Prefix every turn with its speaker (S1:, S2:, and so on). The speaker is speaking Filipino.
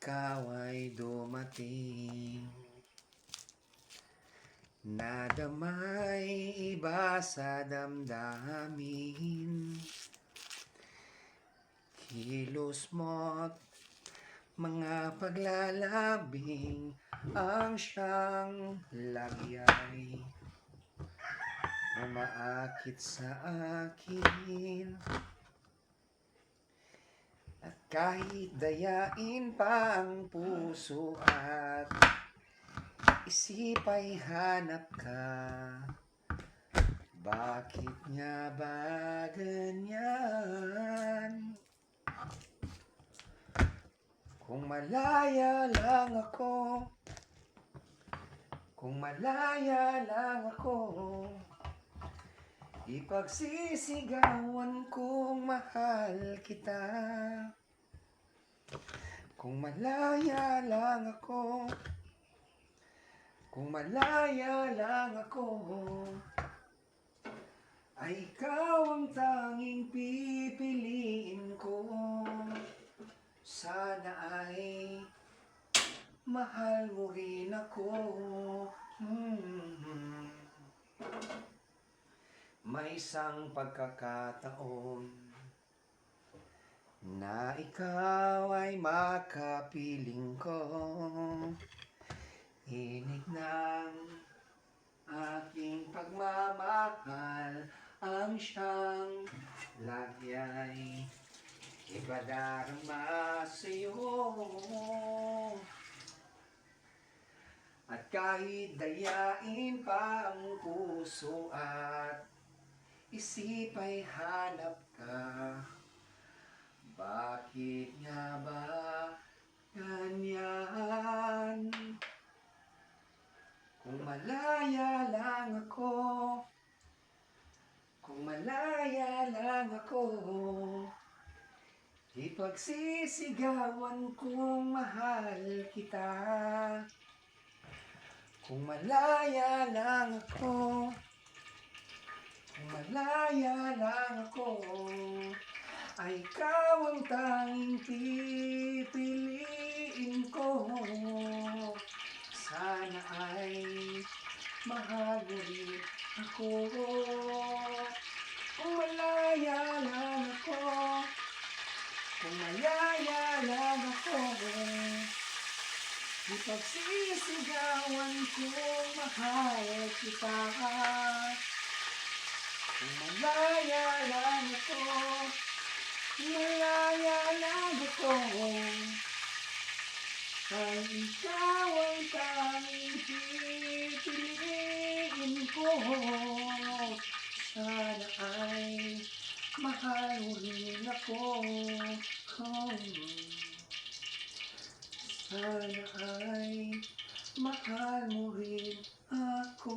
S1: ikaw ay dumating. Nadamay iba sa damdamin, kilos mo't mga paglalabing ang siyang lagyay umaakit sa akin. At kahit dayain pa ang puso at isip ay hanap ka, bakit nga ba ganyan? Kung malaya lang ako, kung malaya lang ako, ipagsisigawan kong mahal kita. Kung malaya lang ako, kung malaya lang ako, ay ikaw ang tanging pipiliin ko. Sana ay mahal mo rin ako. May isang pagkakataon na ikaw ay makapiling ko. Inig ng aking pagmamahal ang siyang lagyay ipadarama sa'yo. At kahit dayain pa ang puso at isip ay hanap ka, bakit nga ba ganyan? Kung malaya lang ako, kung malaya lang ako, ipagsisigawan kong mahal kita. Kung malaya lang ako, kung malaya lang ako, ay ikaw ang tanging pipiliin ko. Sana ay mahal mo rin ako. Kung malaya lang ako, kung malaya lang ako, ipagsisigawan kong mahal kita. Kung malaya lang ako, kung malaya lang ako, ay ikaw ang tanging pipiliin ko. Sana ay mahal mo rin ako. Sana ay mahal mo rin ako.